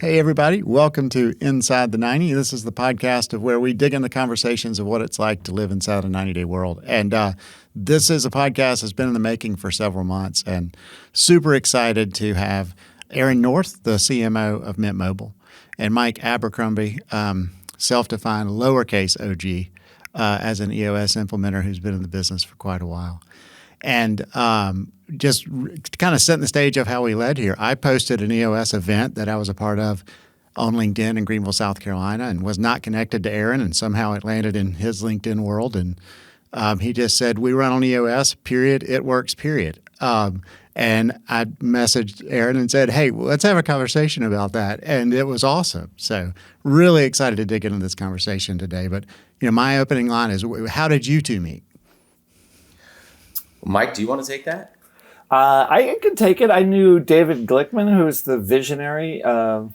Hey, everybody. Welcome to Inside the 90. This is the podcast of where we dig into conversations of what it's like to live inside a 90-day world. And this is a podcast that's been in the making for several months, and super excited to have Aron North, the CMO of Mint Mobile, and Mike Abercrombie, self-defined lowercase OG, as an EOS implementer who's been in the business for quite a while. And just kind of setting the stage of how we led here, I posted an EOS event that I was a part of on LinkedIn in Greenville, South Carolina, and was not connected to Aron, and somehow it landed in his LinkedIn world. And he just said, "We run on EOS, period. It works, period." And I messaged Aron and said, "Hey, let's have a conversation about that." And it was awesome. So really excited to dig into this conversation today. But my opening line is, how did you two meet? Mike, do you want to take that? I can take it. I knew David Glickman, who's the visionary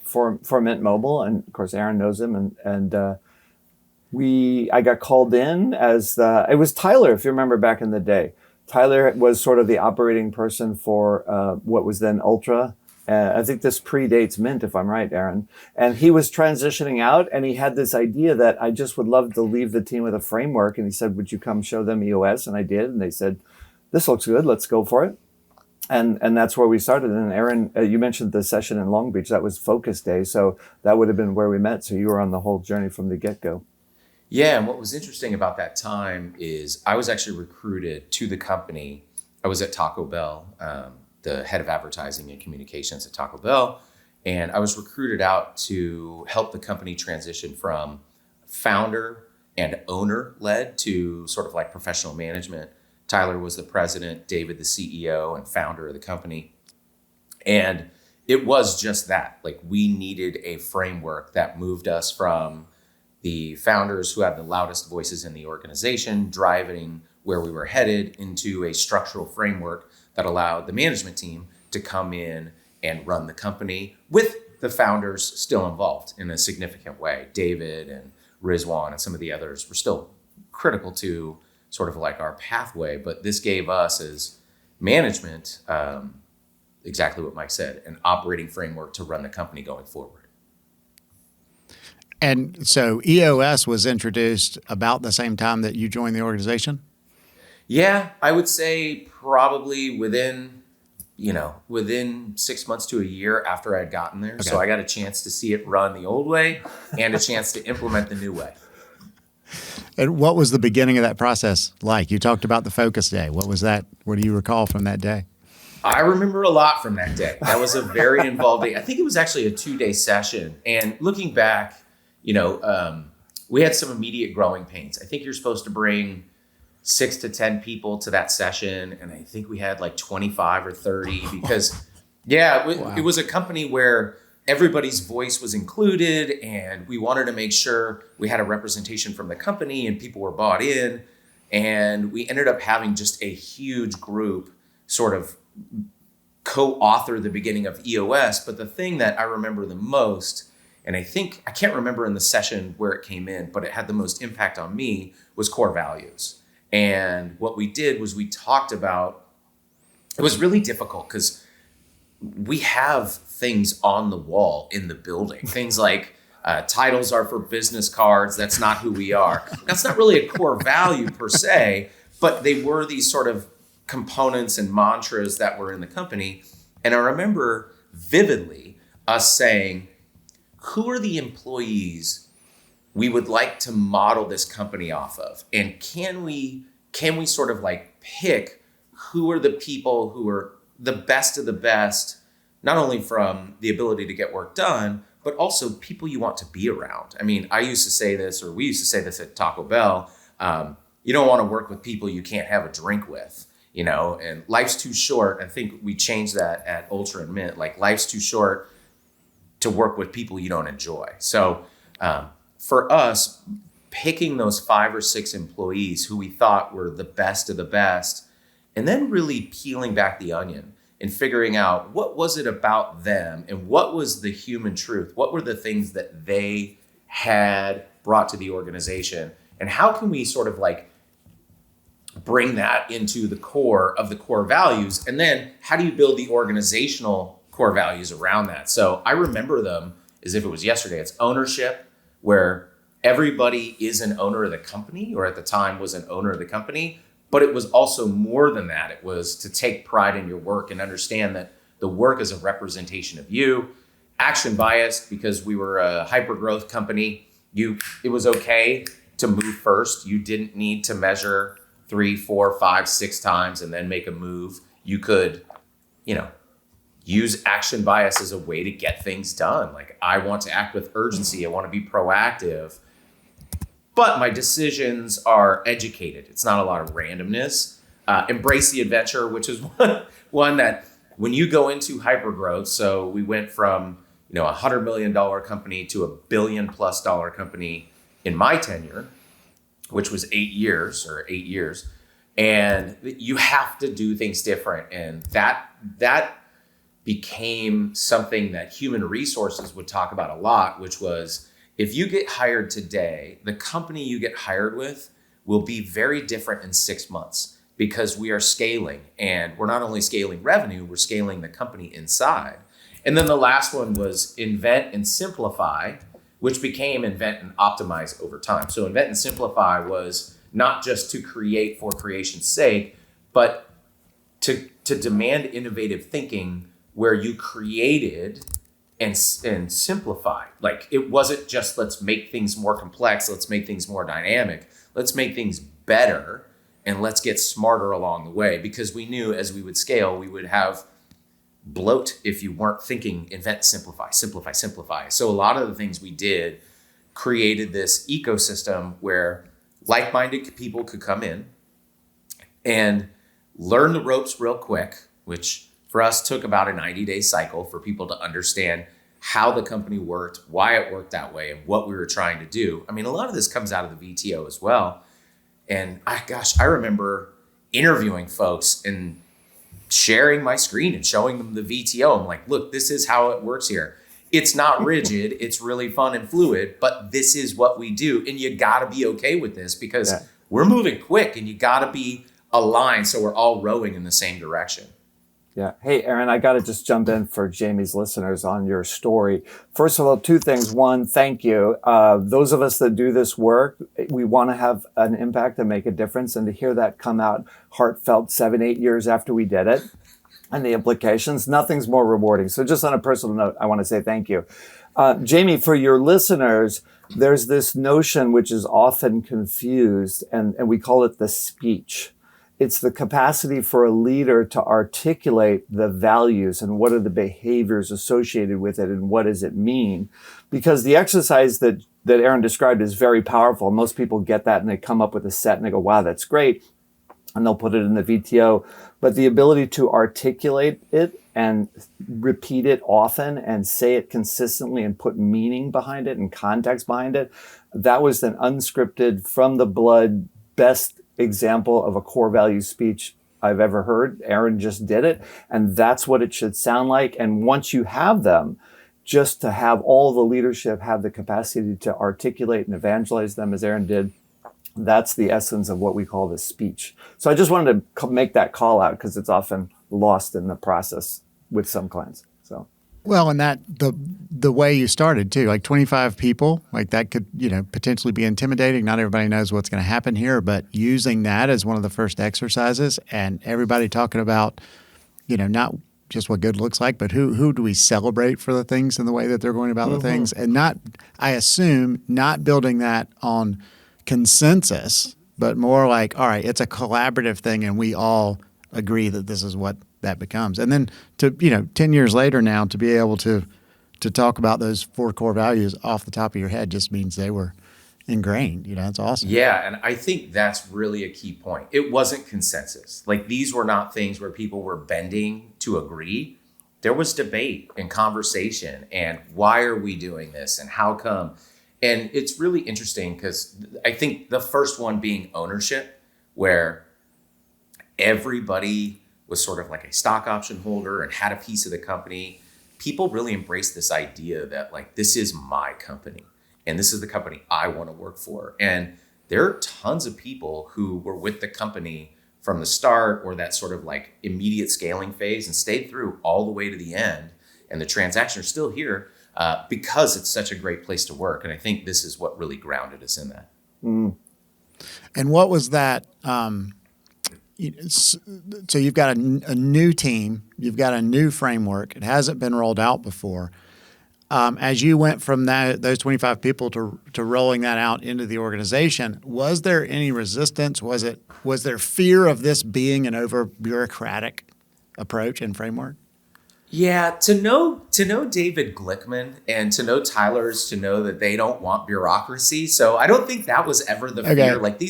for Mint Mobile, and of course Aron knows him. And I got called in as it was Tyler, if you remember back in the day. Tyler was sort of the operating person for what was then Ultra. I think this predates Mint, if I'm right, Aron. And he was transitioning out, and he had this idea that I just would love to leave the team with a framework. And he said, "Would you come show them EOS?" And I did, and they said, "This looks good. Let's go for it." And that's where we started. And Aron, you mentioned the session in Long Beach. That was Focus Day. So that would have been where we met. So you were on the whole journey from the get-go. Yeah, and what was interesting about that time is I was actually recruited to the company. I was at Taco Bell, the head of advertising and communications at Taco Bell. And I was recruited out to help the company transition from founder and owner-led to sort of like professional management. Tyler was the president, David the CEO and founder of the company. And it was just that. Like, we needed a framework that moved us from the founders who had the loudest voices in the organization, driving where we were headed, into a structural framework that allowed the management team to come in and run the company with the founders still involved in a significant way. David and Rizwan and some of the others were still critical to sort of like our pathway, but this gave us as management, exactly what Mike said, an operating framework to run the company going forward. And so EOS was introduced about the same time that you joined the organization? Yeah, I would say probably within 6 months to a year after I'd gotten there. Okay. So I got a chance to see it run the old way and a chance to implement the new way. And what was the beginning of that process like? You talked about the focus day. What was that? What do you recall from that day? I remember a lot from that day. That was a very involved day. I think it was actually a 2-day session. And looking back, we had some immediate growing pains. I think you're supposed to bring 6 to 10 people to that session. And I think we had like 25 or 30 because, It was a company where everybody's voice was included, and we wanted to make sure we had a representation from the company and people were bought in. And we ended up having just a huge group sort of co-author the beginning of EOS. But the thing that I remember the most, and I can't remember in the session where it came in, but it had the most impact on me, was core values. And what we did was we talked about, it was really difficult because we have things on the wall in the building. Things like titles are for business cards. That's not who we are. That's not really a core value per se, but they were these sort of components and mantras that were in the company. And I remember vividly us saying, who are the employees we would like to model this company off of? And can we sort of like pick who are the people who are the best of the best, not only from the ability to get work done, but also people you want to be around. I mean, I used to say this, or we used to say this at Taco Bell, you don't want to work with people you can't have a drink with, and life's too short. I think we changed that at Ultra and Mint, like life's too short to work with people you don't enjoy. So for us, picking those 5 or 6 employees who we thought were the best of the best, and then really peeling back the onion and figuring out what was it about them and what was the human truth? What were the things that they had brought to the organization? And how can we sort of like bring that into the core of the core values? And then how do you build the organizational core values around that? So I remember them as if it was yesterday. It's ownership, where everybody is an owner of the company, or at the time was an owner of the company. But it was also more than that. It was to take pride in your work and understand that the work is a representation of you. Action biased, because we were a hyper growth company. It was okay to move first. You didn't need to measure 3, 4, 5, 6 times and then make a move. You could, use action bias as a way to get things done. Like, I want to act with urgency. I want to be proactive. But my decisions are educated. It's not a lot of randomness. Embrace the adventure, which is one that when you go into hypergrowth, so we went from $100 million company to $1 billion+ company in my tenure, which was 8 years. And you have to do things different. And that became something that human resources would talk about a lot, which was, if you get hired today, the company you get hired with will be very different in 6 months, because we are scaling, and we're not only scaling revenue, we're scaling the company inside. And then the last one was invent and simplify, which became invent and optimize over time. So invent and simplify was not just to create for creation's sake, but to demand innovative thinking where you created and simplify. Like, it wasn't just let's make things more complex, let's make things more dynamic, let's make things better, and let's get smarter along the way. Because we knew as we would scale, we would have bloat if you weren't thinking invent, simplify. So a lot of the things we did created this ecosystem where like-minded people could come in and learn the ropes real quick, which for us took about a 90-day cycle for people to understand how the company worked, why it worked that way, and what we were trying to do. I mean, a lot of this comes out of the VTO as well. And I remember interviewing folks and sharing my screen and showing them the VTO. I'm like, look, this is how it works here. It's not rigid. It's really fun and fluid, but this is what we do. And you got to be okay with this, because we're moving quick, and you got to be aligned so we're all rowing in the same direction. Yeah. Hey, Aaron, I got to just jump in for Jami's listeners on your story. First of all, 2 things. One, thank you. Those of us that do this work, we want to have an impact and make a difference. And to hear that come out heartfelt 7, 8 years after we did it, and the implications, nothing's more rewarding. So just on a personal note, I want to say thank you. Jami, for your listeners, there's this notion which is often confused, and we call it the speech. It's the capacity for a leader to articulate the values and what are the behaviors associated with it and what does it mean. Because the exercise that Aaron described is very powerful. Most people get that and they come up with a set and they go, wow, that's great. And they'll put it in the VTO. But the ability to articulate it and repeat it often and say it consistently and put meaning behind it and context behind it, that was an unscripted, from the blood, best example of a core value speech I've ever heard. Aaron just did it, and that's what it should sound like. And once you have them, just to have all the leadership have the capacity to articulate and evangelize them as Aaron did, that's the essence of what we call the speech. So I just wanted to make that call out, because it's often lost in the process with some clients. So. Well, and that the way you started too, like 25 people, like that could, potentially be intimidating. Not everybody knows what's going to happen here, but using that as one of the first exercises, and everybody talking about, not just what good looks like, but who do we celebrate for the things and the way that they're going about the things, and not, I assume, not building that on consensus, but more like, all right, it's a collaborative thing, and we all agree that this is what that becomes. And then to 10 years later now, to be able to talk about those 4 core values off the top of your head just means they were ingrained. It's awesome. Yeah, and I think that's really a key point. It wasn't consensus. Like, these were not things where people were bending to agree. There was debate and conversation, and why are we doing this and how come? And it's really interesting, because I think the first one being ownership, where everybody was sort of like a stock option holder and had a piece of the company. People really embraced this idea that, like, this is my company and this is the company I want to work for. And there are tons of people who were with the company from the start, or that sort of like immediate scaling phase, and stayed through all the way to the end. And the transactions are still here. because it's such a great place to work. And I think this is what really grounded us in that. Mm. And what was that? So you've got a new team, you've got a new framework. It hasn't been rolled out before. As you went from those 25 people to rolling that out into the organization, was there any resistance? Was there fear of this being an over bureaucratic approach and framework? Yeah, to know David Glickman and to know Tyler's to know that they don't want bureaucracy. So I don't think that was ever the fear. Like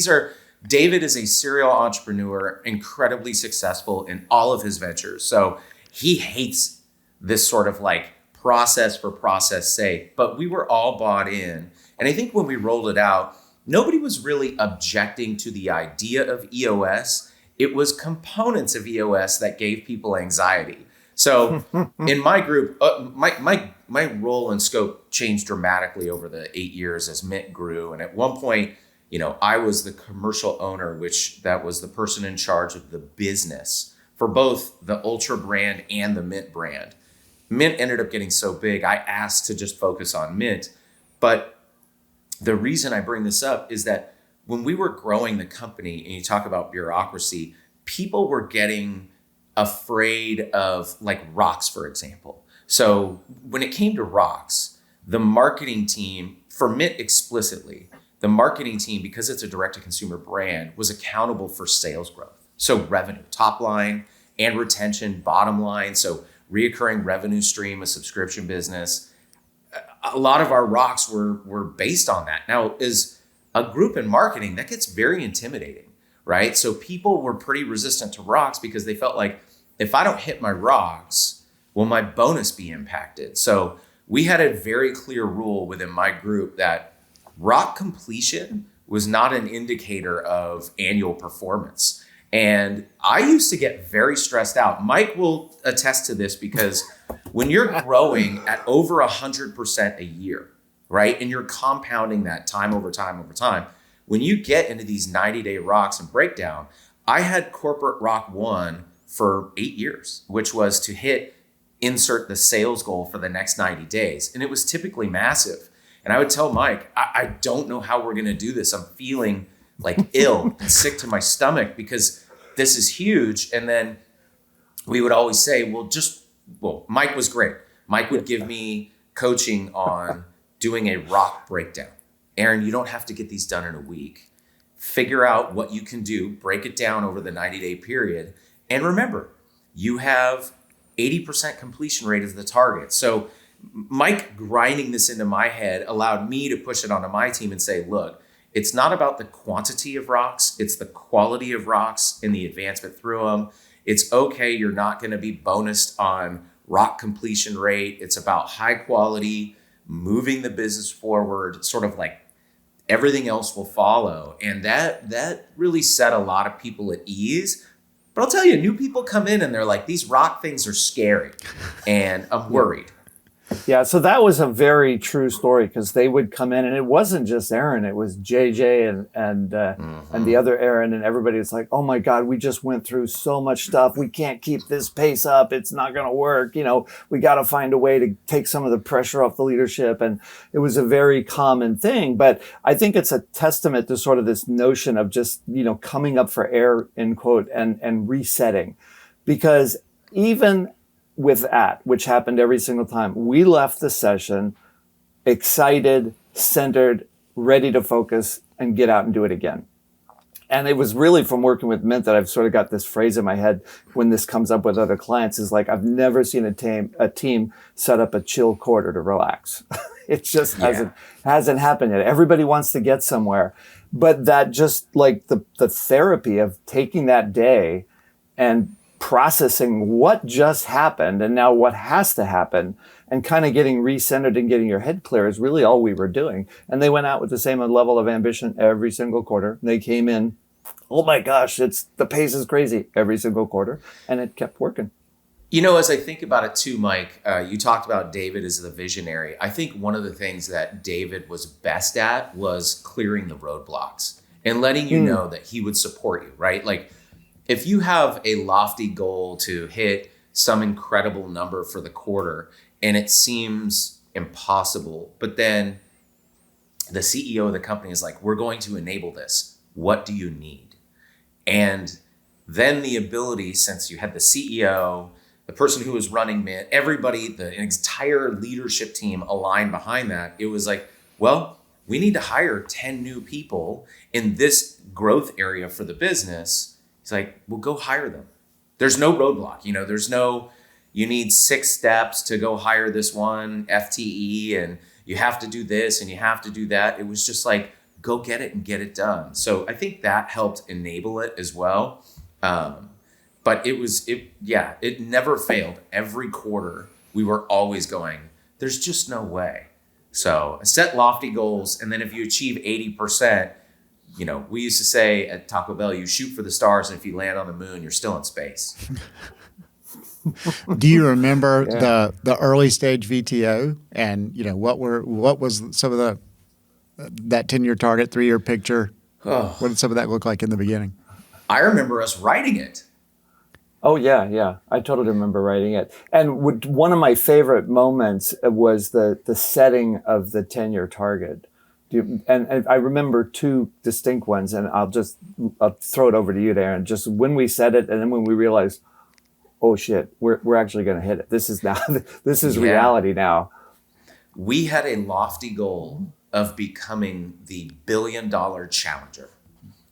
David is a serial entrepreneur, incredibly successful in all of his ventures. So he hates this sort of like process for process sake, but we were all bought in. And I think when we rolled it out, nobody was really objecting to the idea of EOS. It was components of EOS that gave people anxiety. So in my group, my role and scope changed dramatically over the 8 years as Mint grew. And at one point, I was the commercial owner, that was the person in charge of the business for both the Ultra brand and the Mint brand. Mint ended up getting so big, I asked to just focus on Mint. But the reason I bring this up is that when we were growing the company and you talk about bureaucracy, people were getting afraid of like rocks, for example. So when it came to rocks, the marketing team, for Mint explicitly, the marketing team, because it's a direct-to-consumer brand, was accountable for sales growth. So revenue, top line, and retention, bottom line. So reoccurring revenue stream, a subscription business. A lot of our rocks were based on that. Now, as a group in marketing, that gets very intimidating, right? So people were pretty resistant to rocks because they felt like, if I don't hit my rocks, will my bonus be impacted? So we had a very clear rule within my group that rock completion was not an indicator of annual performance. And I used to get very stressed out. Mike will attest to this because when you're growing at over 100% a year, right? And you're compounding that time over time, when you get into these 90-day rocks and breakdown, I had corporate rock 1 for 8 years, which was to insert the sales goal for the next 90 days. And it was typically massive. And I would tell Mike, I don't know how we're going to do this. I'm feeling like ill and sick to my stomach because this is huge. And then we would always say, Mike was great. Mike would give me coaching on doing a rock breakdown. Aron, you don't have to get these done in a week. Figure out what you can do, break it down over the 90-day period. And remember, you have 80% completion rate as the target. So Mike grinding this into my head allowed me to push it onto my team and say, look, it's not about the quantity of rocks, it's the quality of rocks and the advancement through them. It's okay, you're not going to be bonused on rock completion rate. It's about high quality, moving the business forward, sort of like everything else will follow. And that really set a lot of people at ease. But I'll tell you, new people come in and they're like, these rock things are scary and I'm worried. Yeah, so that was a very true story because they would come in and it wasn't just Aron, it was JJ and the other Aron, and everybody was like, oh my God, we just went through so much stuff. We can't keep this pace up. It's not going to work. We got to find a way to take some of the pressure off the leadership. And it was a very common thing. But I think it's a testament to sort of this notion of just, coming up for air, end quote, and resetting. Because even with that, which happened every single time, we left the session excited, centered, ready to focus and get out and do it again. And it was really from working with Mint that I've sort of got this phrase in my head when this comes up with other clients is like, I've never seen a team set up a chill quarter to relax. It just hasn't happened yet. Everybody wants to get somewhere. But that just like the therapy of taking that day and processing what just happened and now what has to happen and kind of getting recentered and getting your head clear is really all we were doing. And they went out with the same level of ambition every single quarter. They came in, oh my gosh, the pace is crazy every single quarter, and it kept working. As I think about it too, Mike, you talked about David as the visionary. I think one of the things that David was best at was clearing the roadblocks and letting you know that he would support you, right? Like, if you have a lofty goal to hit some incredible number for the quarter and it seems impossible. But then the CEO of the company is like, we're going to enable this. What do you need? And then the ability, since you had the CEO, the person who was running Mint, everybody, the entire leadership team aligned behind that, it was like, well, we need to hire 10 new people in this growth area for the business. It's like, well, go hire them. There's no roadblock. There's no, you need 6 steps to go hire this one FTE, and you have to do this and you have to do that. It was just like, go get it and get it done. So I think that helped enable it as well. But it never failed. Every quarter, we were always going, there's just no way. So set lofty goals. And then if you achieve 80%, we used to say at Taco Bell, you shoot for the stars. And if you land on the moon, you're still in space. Do you remember the early stage VTO and, what was some of that 10-year target, 3-year picture? Oh. What did some of that look like in the beginning? I remember us writing it. Oh, yeah. I totally remember writing it. And one of my favorite moments was the setting of the 10-year target. And I remember 2 distinct ones, and I'll throw it over to you, Aron. Just when we said it, and then when we realized, oh shit, we're actually going to hit it. This is reality now. We had a lofty goal of becoming the $1 billion challenger.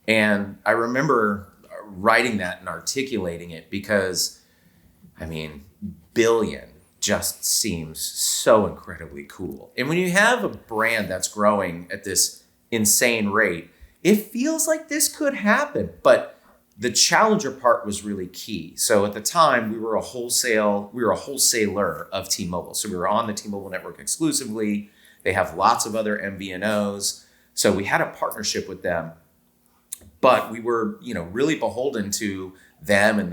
And I remember writing that and articulating it because, billion just seems so incredibly cool. And when you have a brand that's growing at this insane rate, it feels like this could happen. But the challenger part was really key. So at the time, we were a wholesaler of T-Mobile. So we were on the T-Mobile network exclusively. They have lots of other MVNOs. So we had a partnership with them. But we were, really beholden to them, and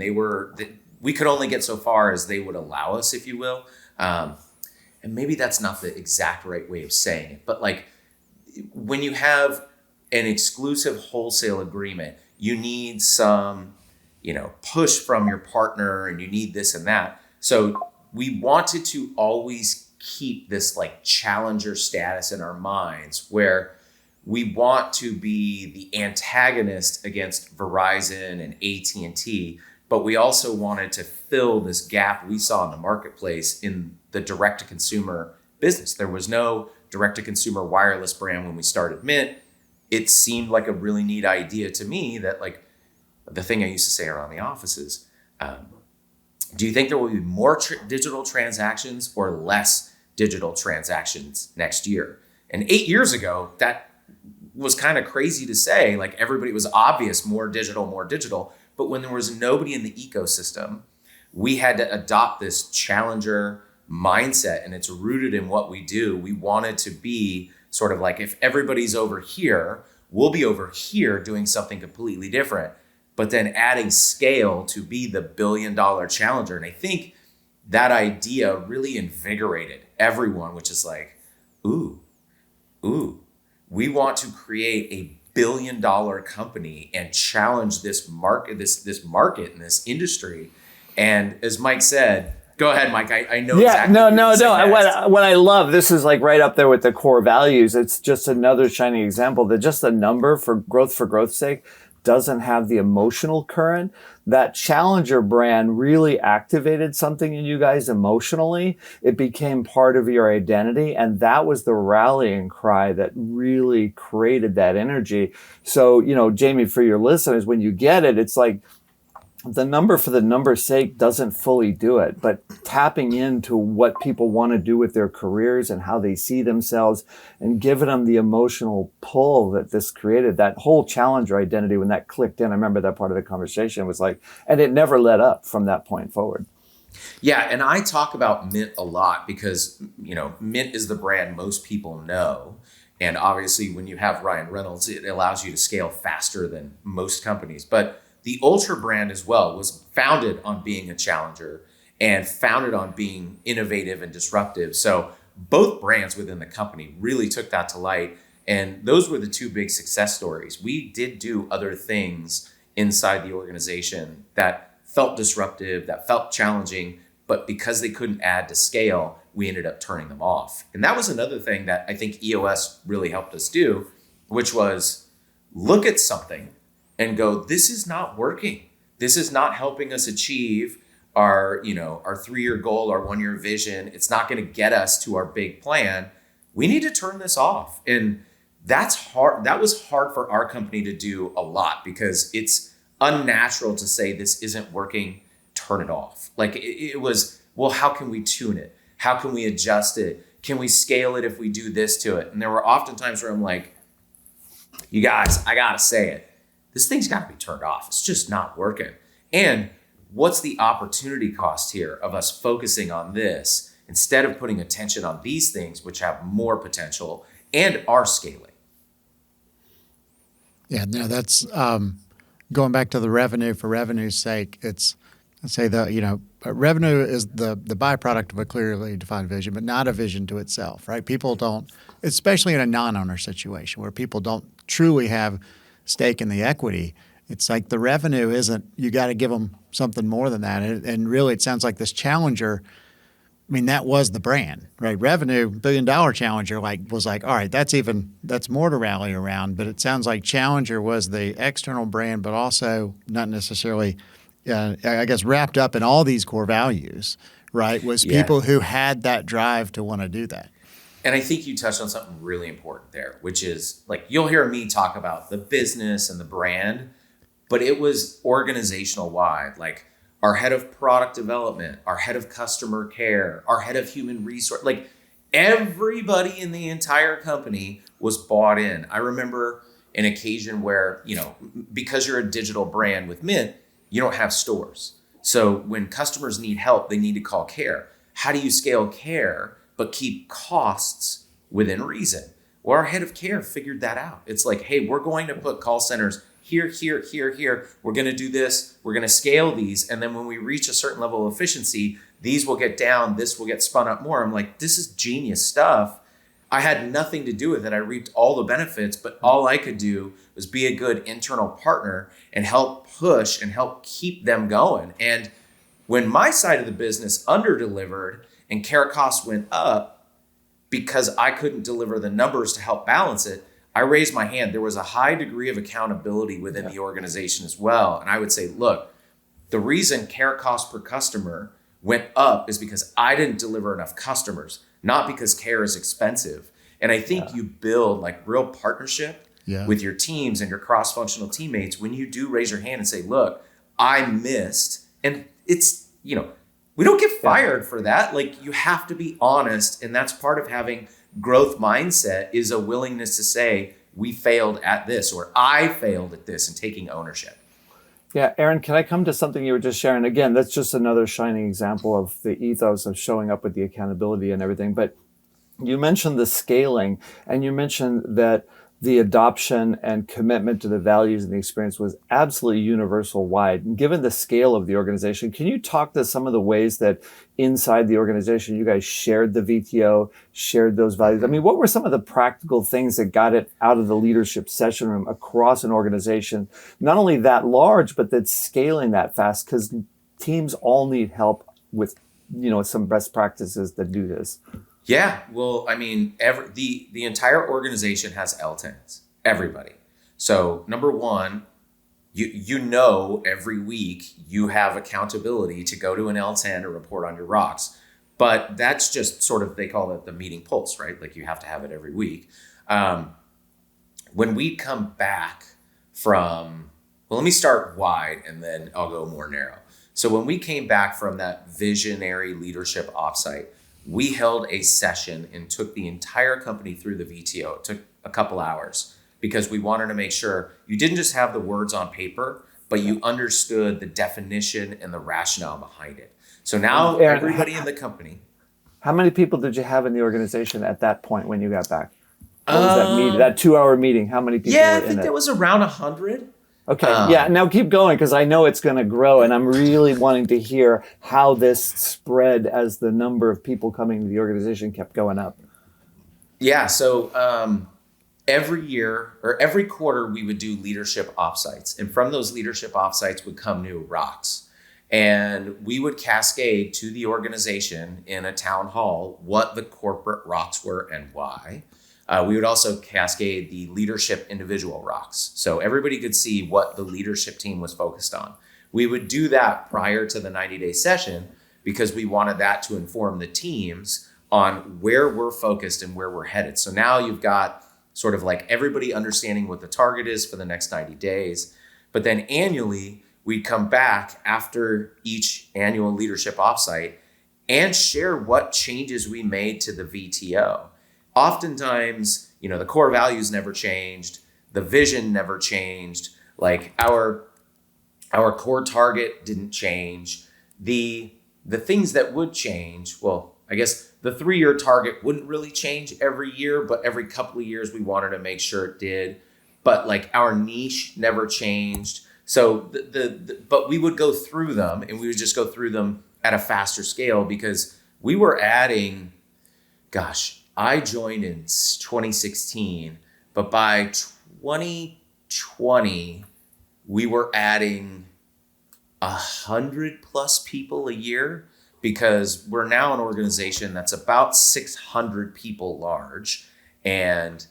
we could only get so far as they would allow us, if you will. And maybe that's not the exact right way of saying it, but like when you have an exclusive wholesale agreement, you need some, push from your partner, and you need this and that. So we wanted to always keep this like challenger status in our minds, where we want to be the antagonist against Verizon and AT&T, but we also wanted to fill this gap we saw in the marketplace in the direct-to-consumer business. There was no direct-to-consumer wireless brand when we started Mint. It seemed like a really neat idea to me that, like, the thing I used to say around the office is, do you think there will be more digital transactions or less digital transactions next year? And 8 years ago, that was kind of crazy to say. Like, everybody, it was obvious, more digital. But when there was nobody in the ecosystem, we had to adopt this challenger mindset, and it's rooted in what we do. We wanted to be sort of like, if everybody's over here, we'll be over here doing something completely different, but then adding scale to be the $1 billion challenger. And I think that idea really invigorated everyone, which is like, ooh, we want to create a $1 billion company and challenge this market, this market and this industry. And as Mike said, go ahead, Mike. I know. Yeah, exactly no. What I love, this is like right up there with the core values. It's just another shining example that just the number for growth's sake doesn't have the emotional current. That challenger brand really activated something in you guys emotionally. It became part of your identity. And that was the rallying cry that really created that energy. So, Jami, for your listeners, when you get it, it's like, the number for the number's sake doesn't fully do it, but tapping into what people want to do with their careers and how they see themselves and giving them the emotional pull that this created, that whole challenger identity, when that clicked in, I remember that part of the conversation was like, and it never let up from that point forward. Yeah. And I talk about Mint a lot because, Mint is the brand most people know. And obviously when you have Ryan Reynolds, it allows you to scale faster than most companies. But the Ultra brand as well was founded on being a challenger and founded on being innovative and disruptive. So both brands within the company really took that to light. And those were the 2 big success stories. We did do other things inside the organization that felt disruptive, that felt challenging, but because they couldn't add to scale, we ended up turning them off. And that was another thing that I think EOS really helped us do, which was look at something and go, this is not working. This is not helping us achieve our 3-year goal, our 1-year vision. It's not going to get us to our big plan. We need to turn this off. And that's hard. That was hard for our company to do a lot because it's unnatural to say this isn't working, turn it off. Like it was, well, how can we tune it? How can we adjust it? Can we scale it if we do this to it? And there were often times where I'm like, you guys, I got to say it. This thing's got to be turned off. It's just not working. And what's the opportunity cost here of us focusing on this instead of putting attention on these things, which have more potential and are scaling? Yeah, no, that's going back to the revenue for revenue's sake. It's, I'd say revenue is the byproduct of a clearly defined vision, but not a vision to itself, right? People don't, especially in a non-owner situation where people don't truly have stake in the equity. It's like the revenue isn't, you got to give them something more than that. And really, it sounds like this Challenger, I mean, that was the brand, right? Revenue, $1 billion Challenger was like, all right, that's more to rally around. But it sounds like Challenger was the external brand, but also not necessarily, I guess, wrapped up in all these core values, right? Was people who had that drive to want to do that. And I think you touched on something really important there, which is like, you'll hear me talk about the business and the brand, but it was organizational wide. Like our head of product development, our head of customer care, our head of human resource, like everybody in the entire company was bought in. I remember an occasion where, because you're a digital brand with Mint, you don't have stores. So when customers need help, they need to call care. How do you scale care but keep costs within reason? Well, our head of care figured that out. It's like, hey, we're going to put call centers here, here, here, here. We're going to do this. We're going to scale these. And then when we reach a certain level of efficiency, these will get down. This will get spun up more. I'm like, this is genius stuff. I had nothing to do with it. I reaped all the benefits, but all I could do was be a good internal partner and help push and help keep them going. And when my side of the business underdelivered and care costs went up because I couldn't deliver the numbers to help balance it, I raised my hand. There was a high degree of accountability within the organization as well. And I would say, look, the reason care cost per customer went up is because I didn't deliver enough customers, not because care is expensive. And I think you build like real partnership with your teams and your cross-functional teammates when you do raise your hand and say, look, I missed. And it's, we don't get fired for that. Like you have to be honest. And that's part of having growth mindset, is a willingness to say, we failed at this, or I failed at this, and taking ownership. Yeah, Aron, can I come to something you were just sharing? Again, that's just another shining example of the ethos of showing up with the accountability and everything. But you mentioned the scaling, and you mentioned that the adoption and commitment to the values and the experience was absolutely universal wide. And given the scale of the organization, can you talk to some of the ways that inside the organization you guys shared the VTO, shared those values? I mean, what were some of the practical things that got it out of the leadership session room across an organization, not only that large, but that's scaling that fast? Because teams all need help with, some best practices that do this. Yeah, well, I mean, the entire organization has L10s, everybody. So number one, every week you have accountability to go to an L10 to report on your rocks. But that's just sort of, they call it the meeting pulse, right? Like you have to have it every week. When we come back from, let me start wide and then I'll go more narrow. So when we came back from that visionary leadership offsite, we held a session and took the entire company through the VTO. It took a couple hours because we wanted to make sure you didn't just have the words on paper, but you understood the definition and the rationale behind it. So now Aron, everybody in the company. How many people did you have in the organization at that point when you got back? What was that meeting? That 2-hour meeting? How many people were in it? I think there was around 100. Okay. Now keep going because I know it's going to grow, and I'm really wanting to hear how this spread as the number of people coming to the organization kept going up. Yeah. So every year or every quarter, we would do leadership offsites, and from those leadership offsites would come new rocks. And we would cascade to the organization in a town hall what the corporate rocks were and why. We would also cascade the leadership individual rocks. So everybody could see what the leadership team was focused on. We would do that prior to the 90-day session because we wanted that to inform the teams on where we're focused and where we're headed. So now you've got sort of like everybody understanding what the target is for the next 90 days. But then annually, we'd come back after each annual leadership offsite and share what changes we made to the VTO. Oftentimes, the core values never changed, the vision never changed, like our core target didn't change. The things that would change, well, I guess the 3-year target wouldn't really change every year, but every couple of years we wanted to make sure it did. But like our niche never changed. So but we would go through them, and we would just go through them at a faster scale because we were adding, I joined in 2016, but by 2020, we were adding 100+ people a year because we're now an organization that's about 600 people large, and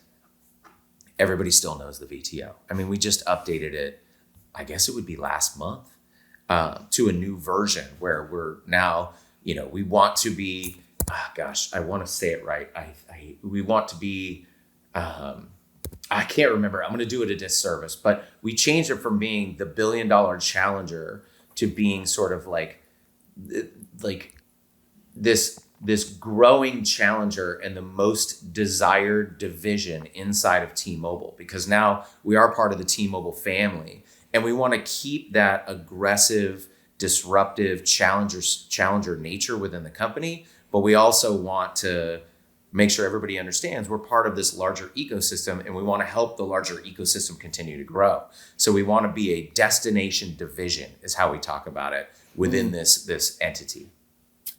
everybody still knows the VTO. I mean, we just updated it, I guess it would be last month, to a new version where we're now, we want to be, I want to say it right. We want to be, I can't remember. I'm going to do it a disservice, but we changed it from being the $1 billion challenger to being sort of like this growing challenger and the most desired division inside of T-Mobile, because now we are part of the T-Mobile family, and we want to keep that aggressive, disruptive challenger nature within the company. But we also want to make sure everybody understands we're part of this larger ecosystem, and we want to help the larger ecosystem continue to grow. So we want to be a destination division is how we talk about it within this entity.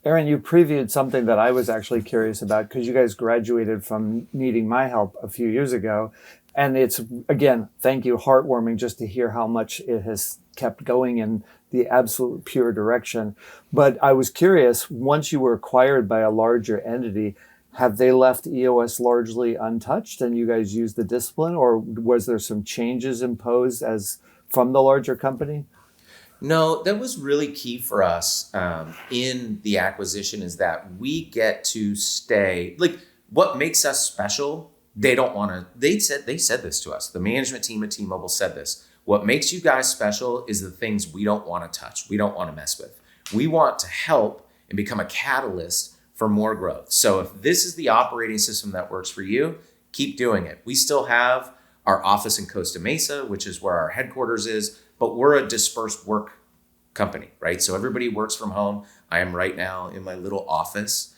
Aron, you previewed something that I was actually curious about because you guys graduated from needing my help a few years ago. And it's, again, thank you, heartwarming just to hear how much it has kept going in the absolute pure direction. But I was curious, once you were acquired by a larger entity, have they left EOS largely untouched and you guys used the discipline, or was there some changes imposed as from the larger company? No, that was really key for us in the acquisition, is that we get to stay, like what makes us special. They don't want to, they said this to us. The management team at T-Mobile said this. What makes you guys special is the things we don't want to touch. We don't want to mess with. We want to help and become a catalyst for more growth. So if this is the operating system that works for you, keep doing it. We still have our office in Costa Mesa, which is where our headquarters is, but we're a dispersed work company, right? So everybody works from home. I am right now in my little office.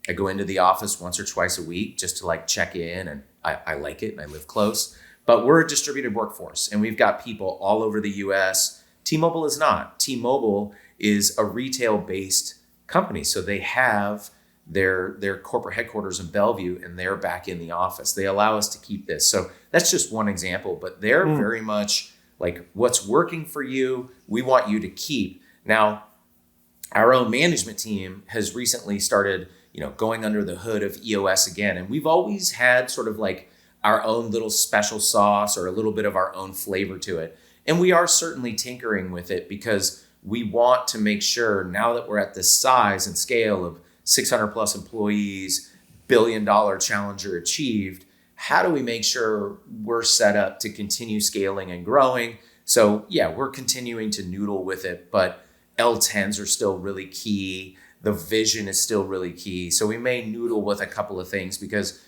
I go into the office once or twice a week just to like check in, and I like it and I live close. But we're a distributed workforce, and we've got people all over the US. T-Mobile is not. T-Mobile is a retail-based company. So they have their corporate headquarters in Bellevue, and they're back in the office. They allow us to keep this. So that's just one example, but they're very much like, what's working for you, we want you to keep. Now, our own management team has recently started, going under the hood of EOS again. And we've always had sort of like our own little special sauce or a little bit of our own flavor to it. And we are certainly tinkering with it because we want to make sure, now that we're at this size and scale of 600 plus employees, $1 billion challenger achieved, how do we make sure we're set up to continue scaling and growing? So yeah, we're continuing to noodle with it, but L10s are still really key. The vision is still really key. So we may noodle with a couple of things, because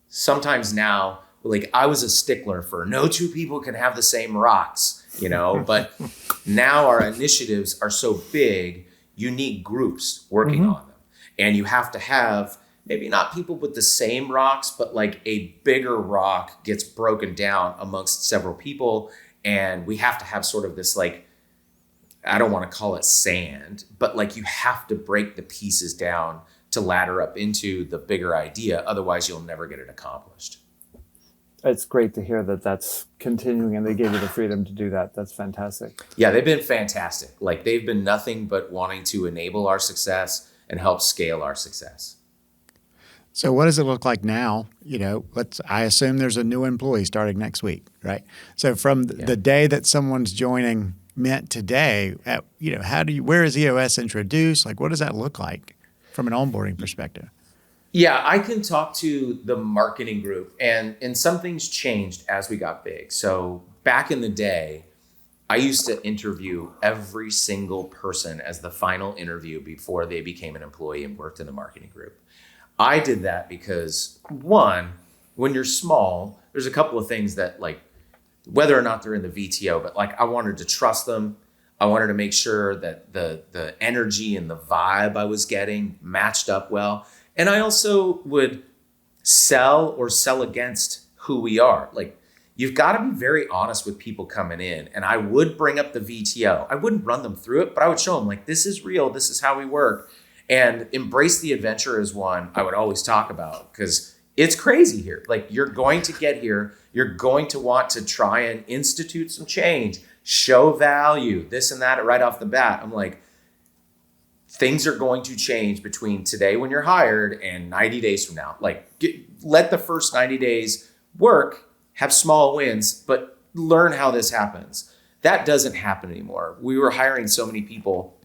sometimes now, like, I was a stickler for no two people can have the same rocks, but now our initiatives are so big, you need groups working on them. And you have to have maybe not people with the same rocks, but like a bigger rock gets broken down amongst several people. And we have to have sort of this, like, I don't want to call it sand, but like you have to break the pieces down to ladder up into the bigger idea. Otherwise, you'll never get it accomplished. It's great to hear that that's continuing and they gave you the freedom to do that. That's fantastic. Yeah, they've been fantastic. Like they've been nothing but wanting to enable our success and help scale our success. So what does it look like now? I assume there's a new employee starting next week, right? So from the day that someone's joining Mint today, where is EOS introduced? Like, what does that look like from an onboarding perspective? Yeah, I can talk to the marketing group, and some things changed as we got big. So back in the day, I used to interview every single person as the final interview before they became an employee and worked in the marketing group. I did that because, one, when you're small, there's a couple of things that, like, whether or not they're in the VTO, but like I wanted to trust them. I wanted to make sure that the energy and the vibe I was getting matched up well. And I also would sell against who we are. Like, you've got to be very honest with people coming in. And I would bring up the VTO. I wouldn't run them through it, but I would show them, like, this is real. This is how we work. And embrace the adventure is one I would always talk about, because it's crazy here. Like, you're going to get here. You're going to want to try and institute some change, show value, this and that right off the bat. I'm like, things are going to change between today when you're hired and 90 days from now. Like, let the first 90 days work, have small wins, but learn how this happens. That doesn't happen anymore. We were hiring so many people.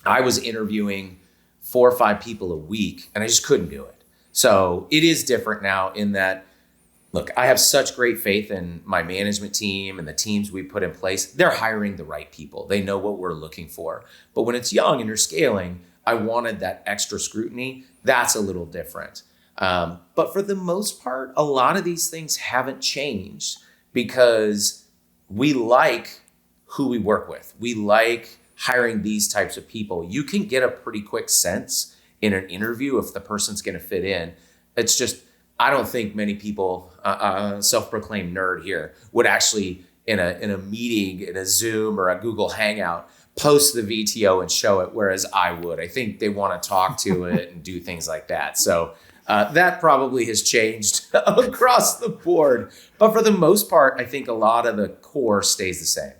I was interviewing 4 or 5 people a week, and I just couldn't do it. So it is different now in that, look, I have such great faith in my management team and the teams we put in place. They're hiring the right people. They know what we're looking for. But when it's young and you're scaling, I wanted that extra scrutiny. That's a little different. But for the most part, a lot of these things haven't changed because we like who we work with. We like hiring these types of people. You can get a pretty quick sense in an interview if the person's going to fit in. It's just, I don't think many people, self-proclaimed nerd here, would actually in a meeting, in a Zoom or a Google Hangout, post the VTO and show it, whereas I would. I think they want to talk to it and do things like that. So that probably has changed across the board. But for the most part, I think a lot of the core stays the same.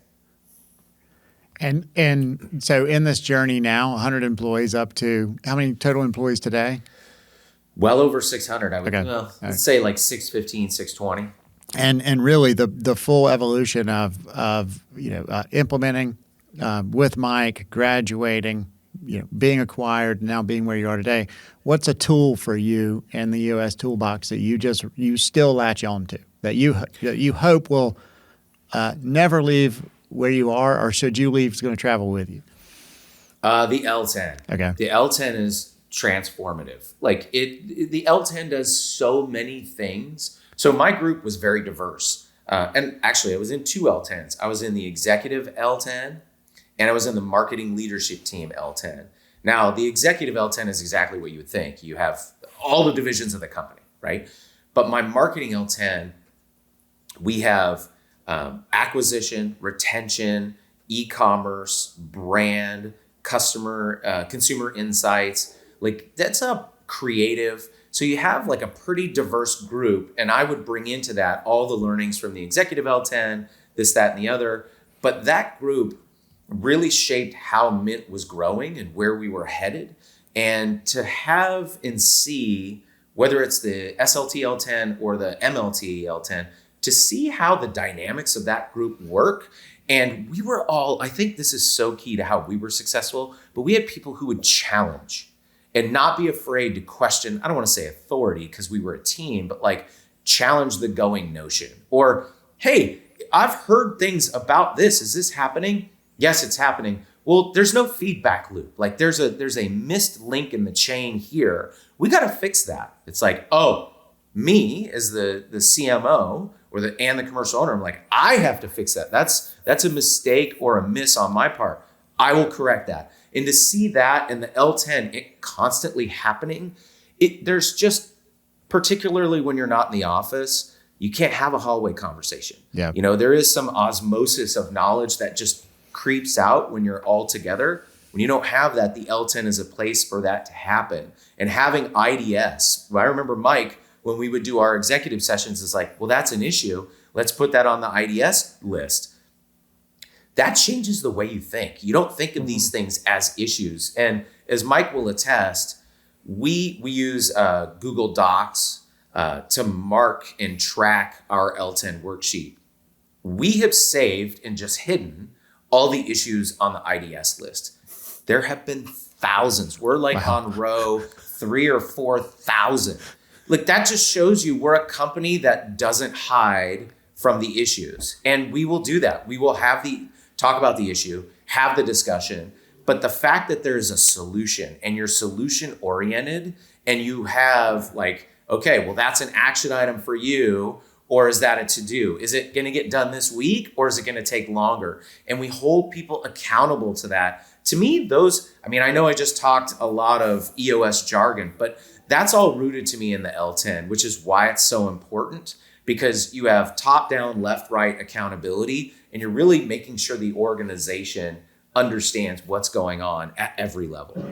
And so in this journey now, 100 employees up to how many total employees today? Well over 600. I would let's say like 615, 620. And really the full evolution of implementing with Mike, graduating, being acquired, now being where you are today. What's a tool for you in the EOS toolbox that you still latch on to, that you hope will never leave where you are, or should you leave, it's going to travel with you? The L10. Okay. The L10 is transformative. Like the L10 does so many things. So my group was very diverse. And actually I was in 2 L10s. I was in the executive L10 and I was in the marketing leadership team L10. Now the executive L10 is exactly what you would think. You have all the divisions of the company, right? But my marketing L10, we have acquisition, retention, e-commerce, brand, customer, consumer insights. Like, that's a creative. So you have like a pretty diverse group, and I would bring into that all the learnings from the executive L10, this, that, and the other. But that group really shaped how Mint was growing and where we were headed. And to have and see, whether it's the SLT L10 or the MLT L10, to see how the dynamics of that group work. And we were all, I think this is so key to how we were successful, but we had people who would challenge and not be afraid to question, I don't want to say authority because we were a team, but like challenge the going notion. Or, hey, I've heard things about this. Is this happening? Yes, it's happening. Well, there's no feedback loop. Like there's a missed link in the chain here. We got to fix that. It's like, oh, me as the CMO and the commercial owner, I'm like, I have to fix that. That's a mistake or a miss on my part. I will correct that. And to see that in the L10 it constantly happening, there's just, particularly when you're not in the office, you can't have a hallway conversation. Yeah. There is some osmosis of knowledge that just creeps out when you're all together. When you don't have that, the L10 is a place for that to happen. And having IDS, I remember Mike, when we would do our executive sessions is like, well, that's an issue. Let's put that on the IDS list. That changes the way you think. You don't think of these things as issues. And as Mike will attest, we use Google Docs to mark and track our L10 worksheet. We have saved and just hidden all the issues on the IDS list. There have been thousands. We're like on row 3,000 or 4,000. Like that just shows you we're a company that doesn't hide from the issues. And we will do that. We will talk about the issue, have the discussion. But the fact that there's a solution and you're solution oriented and you have like, okay, well, that's an action item for you, or is that a to-do? Is it going to get done this week or is it going to take longer? And we hold people accountable to that. To me, I know I just talked a lot of EOS jargon, but that's all rooted to me in the L10, which is why it's so important, because you have top-down, left-right accountability, and you're really making sure the organization understands what's going on at every level.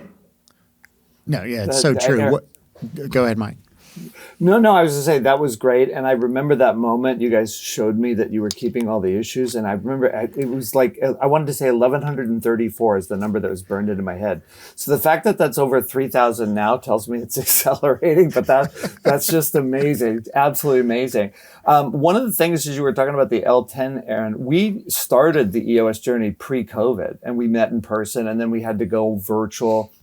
No, yeah, it's so true. Go ahead, Mike. No, I was going to say that was great. And I remember that moment you guys showed me that you were keeping all the issues. And I remember it was like, I wanted to say 1,134 is the number that was burned into my head. So the fact that that's over 3,000 now tells me it's accelerating, but that's just amazing. Absolutely amazing. One of the things as you were talking about the L10, Aaron, we started the EOS journey pre-COVID and we met in person and then we had to go virtual.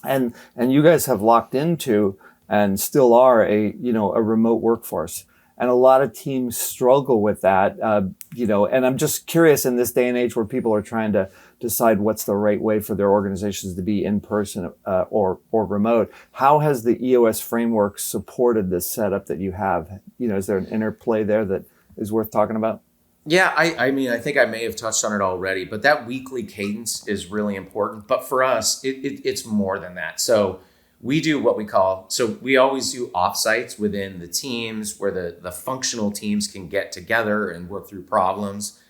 And you guys have locked into and still are a remote workforce. And a lot of teams struggle with that, and I'm just curious in this day and age where people are trying to decide what's the right way for their organizations to be in person or remote. How has the EOS framework supported this setup that you have? Is there an interplay there that is worth talking about? Yeah, I think I may have touched on it already, but that weekly cadence is really important. But for us, it's more than that. So we do what we always do offsites within the teams where the functional teams can get together and work through problems.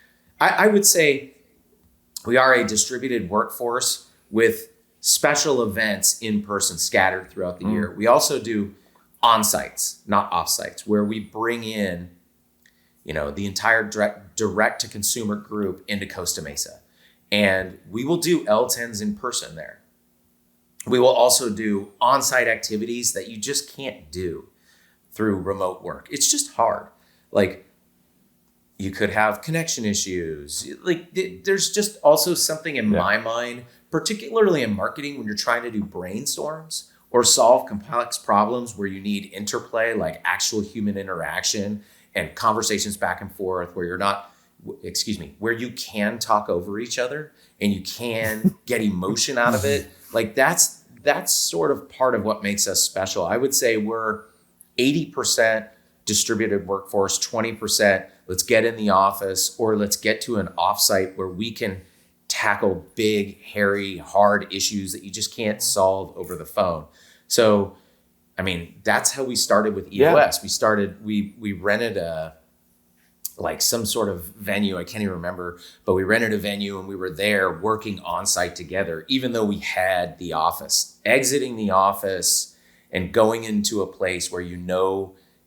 I would say we are a distributed workforce with special events in person scattered throughout the year. We also do onsites, not offsites, where we bring in, the entire direct to consumer group into Costa Mesa. And we will do L10s in person there. We will also do on-site activities that you just can't do through remote work. It's just hard. Like you could have connection issues. Like there's just also something in my mind, particularly in marketing, when you're trying to do brainstorms or solve complex problems where you need interplay, like actual human interaction and conversations back and forth where where you can talk over each other and you can get emotion out of it. Like that's sort of part of what makes us special. I would say we're 80% distributed workforce, 20% let's get in the office or let's get to an offsite where we can tackle big, hairy, hard issues that you just can't solve over the phone. So, that's how we started with EOS. Yeah. We rented some sort of venue. I can't even remember, but we rented a venue and we were there working on site together, even though we had the office. Exiting the office and going into a place where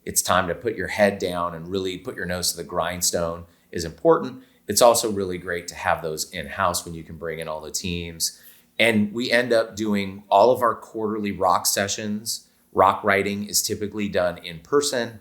it's time to put your head down and really put your nose to the grindstone is important. It's also really great to have those in-house when you can bring in all the teams. And we end up doing all of our quarterly rock sessions. Rock writing is typically done in person.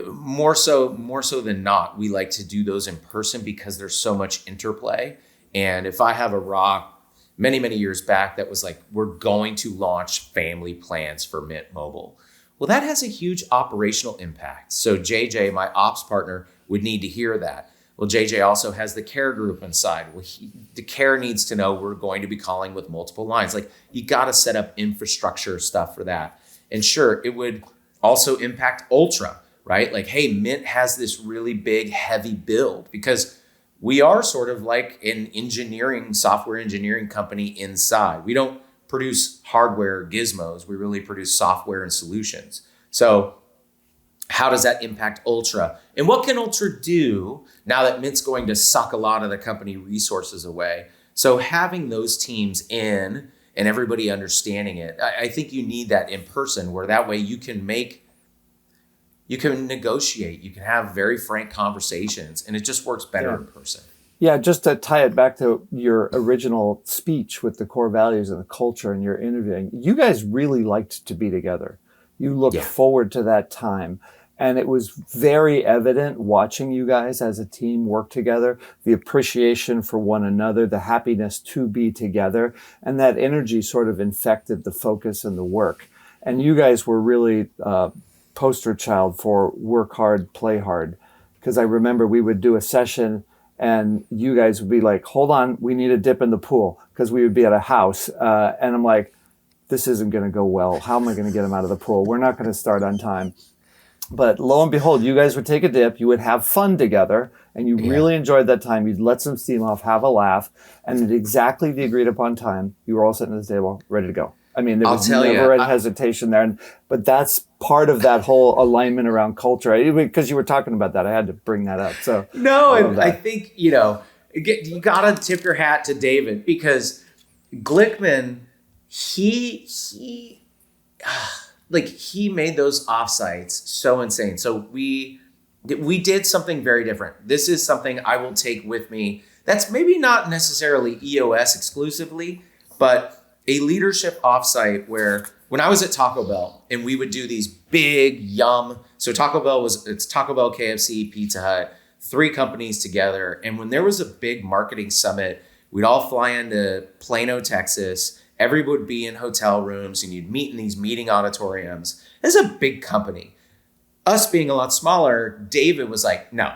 More so than not, we like to do those in person because there's so much interplay. And if I have a rock many, many years back that was like, we're going to launch family plans for Mint Mobile. Well, that has a huge operational impact. So JJ, my ops partner, would need to hear that. Well, JJ also has the care group inside. Well, the care needs to know we're going to be calling with multiple lines. Like you got to set up infrastructure stuff for that. And sure, it would also impact Ultra, right? Like, hey, Mint has this really big, heavy build because we are sort of like an software engineering company inside. We don't produce hardware gizmos. We really produce software and solutions. So how does that impact Ultra? And what can Ultra do now that Mint's going to suck a lot of the company resources away? So having those teams in and everybody understanding it. I think you need that in person, where that way you can negotiate, you can have very frank conversations, and it just works better in person. Yeah, just to tie it back to your original speech with the core values and the culture and your interviewing, you guys really liked to be together. You looked forward to that time. And it was very evident watching you guys as a team work together, the appreciation for one another, the happiness to be together. And that energy sort of infected the focus and the work. And you guys were really poster child for work hard, play hard. Because I remember we would do a session and you guys would be like, hold on, we need a dip in the pool, because we would be at a house. And I'm like, this isn't going to go well. How am I going to get them out of the pool? We're not going to start on time. But lo and behold, you guys would take a dip, you would have fun together, and you really enjoyed that time. You'd let some steam off, have a laugh, and at exactly the agreed upon time, you were all sitting at the table, ready to go. I mean, there was never a hesitation there. But that's part of that whole alignment around culture. Because you were talking about that, I had to bring that up. So no, and I think, you got to tip your hat to David, because Glickman, he made those offsites so insane. So we did something very different. This is something I will take with me. That's maybe not necessarily EOS exclusively, but a leadership offsite where when I was at Taco Bell and we would do these big so Taco Bell it's Taco Bell, KFC, Pizza Hut, 3 companies together. And when there was a big marketing summit, we'd all fly into Plano, Texas. Everybody would be in hotel rooms and you'd meet in these meeting auditoriums. It's a big company. Us being a lot smaller, David was like, no,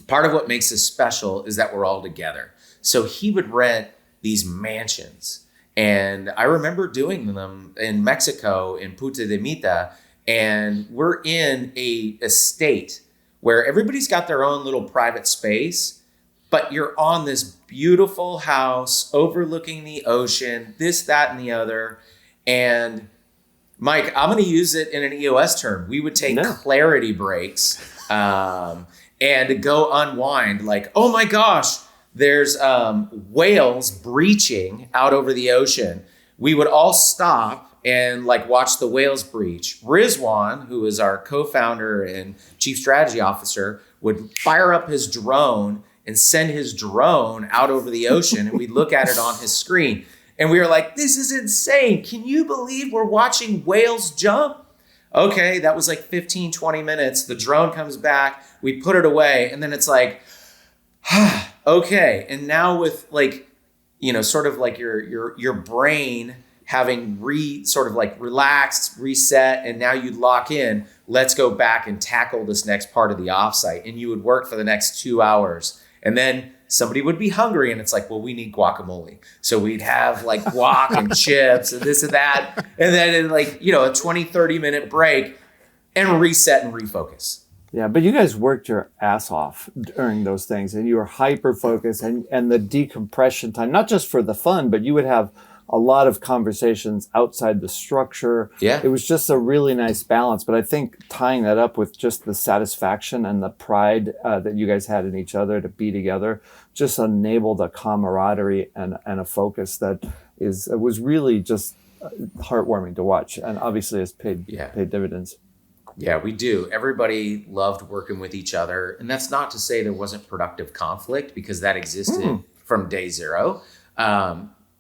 part of what makes this special is that we're all together. So he would rent these mansions. And I remember doing them in Mexico, in Punta de Mita, and we're in a estate where everybody's got their own little private space, but you're on this beautiful house overlooking the ocean, this, that, and the other. And Mike, I'm going to use it in an EOS term. We would take clarity breaks and go unwind. Like, oh my gosh, there's whales breaching out over the ocean. We would all stop and watch the whales breach. Rizwan, who is our co-founder and chief strategy officer, would fire up his drone and send his drone out over the ocean, and we'd look at it on his screen. And we were like, this is insane. Can you believe we're watching whales jump? Okay, that was 15, 20 minutes. The drone comes back, we put it away, and then it's like, okay. And now with your brain having relaxed, reset, and now you'd lock in, let's go back and tackle this next part of the offsite. And you would work for the next 2 hours. And then somebody would be hungry and it's like, well, we need guacamole. So we'd have guac and chips and this and that. And then in a 20, 30 minute break and reset and refocus. Yeah, but you guys worked your ass off during those things and you were hyper focused and the decompression time, not just for the fun, but you would have a lot of conversations outside the structure. Yeah. It was just a really nice balance. But I think tying that up with just the satisfaction and the pride that you guys had in each other to be together just enabled a camaraderie and a focus that was really just heartwarming to watch. And obviously has paid dividends. Yeah, we do. Everybody loved working with each other. And that's not to say there wasn't productive conflict, because that existed from day zero.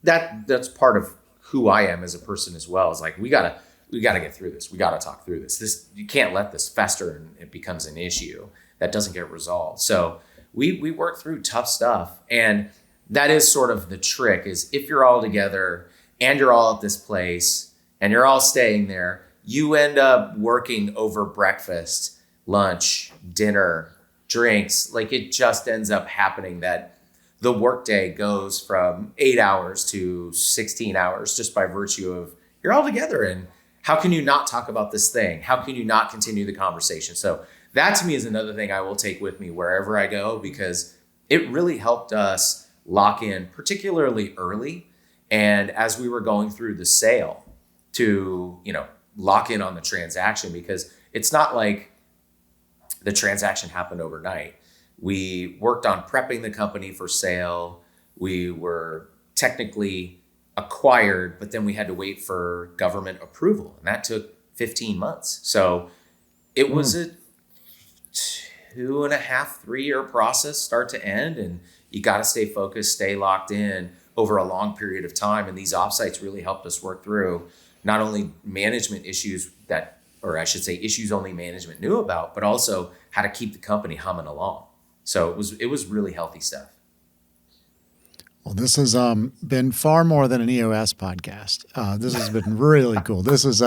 That's part of who I am as a person as well. Is we gotta get through this. We gotta talk through this. You can't let this fester and it becomes an issue that doesn't get resolved. So we work through tough stuff, and that is sort of the trick. Is if you're all together and you're all at this place and you're all staying there, you end up working over breakfast, lunch, dinner, drinks. It just ends up happening that the workday goes from 8 hours to 16 hours just by virtue of you're all together. And how can you not talk about this thing? How can you not continue the conversation? So that to me is another thing I will take with me wherever I go, because it really helped us lock in particularly early. And as we were going through the sale to, lock in on the transaction, because it's not like the transaction happened overnight. We worked on prepping the company for sale. We were technically acquired, but then we had to wait for government approval, and that took 15 months. So it was a 2.5, 3-year process, start to end, and you got to stay focused, stay locked in over a long period of time. And these offsites really helped us work through not only management issues issues only management knew about, but also how to keep the company humming along. So it was really healthy stuff. Well, this has been far more than an EOS podcast. This has been really cool. This is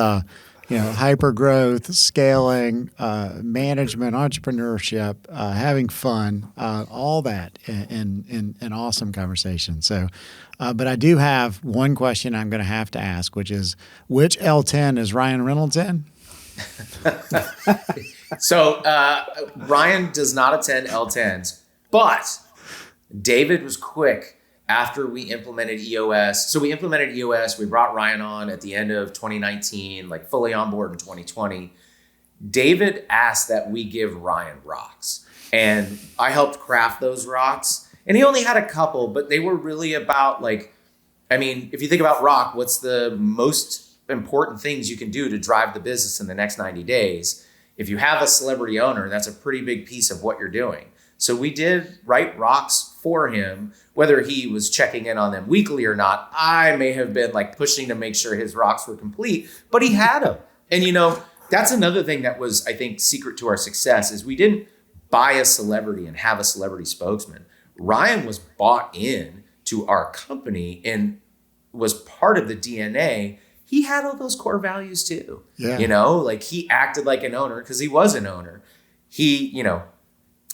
hyper growth, scaling, management, entrepreneurship, having fun, all that in an awesome conversation. So, but I do have one question I'm going to have to ask, which is, which L10 is Ryan Reynolds in? So Ryan does not attend L10s, but David was quick after we implemented EOS. So we implemented EOS. We brought Ryan on at the end of 2019, like fully on board in 2020. David asked that we give Ryan rocks, and I helped craft those rocks. And he only had a couple, but they were really about if you think about rock, what's the most important things you can do to drive the business in the next 90 days? If you have a celebrity owner, that's a pretty big piece of what you're doing. So we did write rocks for him, whether he was checking in on them weekly or not. I may have been pushing to make sure his rocks were complete, but he had them. And that's another thing that was, I think, secret to our success is we didn't buy a celebrity and have a celebrity spokesman. Ryan was bought in to our company and was part of the DNA. He had all those core values too. Yeah. He acted like an owner because he was an owner. He,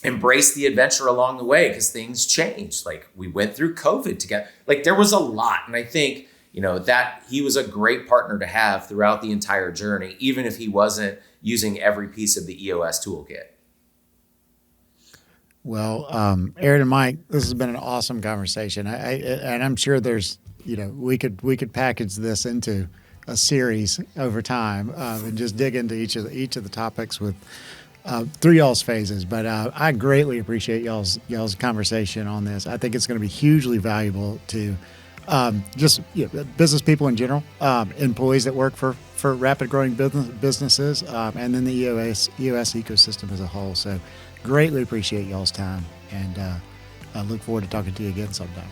embraced the adventure along the way because things changed. We went through COVID together. There was a lot. And I think, that he was a great partner to have throughout the entire journey, even if he wasn't using every piece of the EOS toolkit. Well, Aron and Mike, this has been an awesome conversation. And I'm sure there's, we could package this into a series over time and just dig into each of the topics with through y'all's phases. But I greatly appreciate y'all's conversation on this. I think it's going to be hugely valuable to business people in general, employees that work for rapid growing businesses, and then the EOS ecosystem as a whole. So greatly appreciate y'all's time, and I look forward to talking to you again sometime.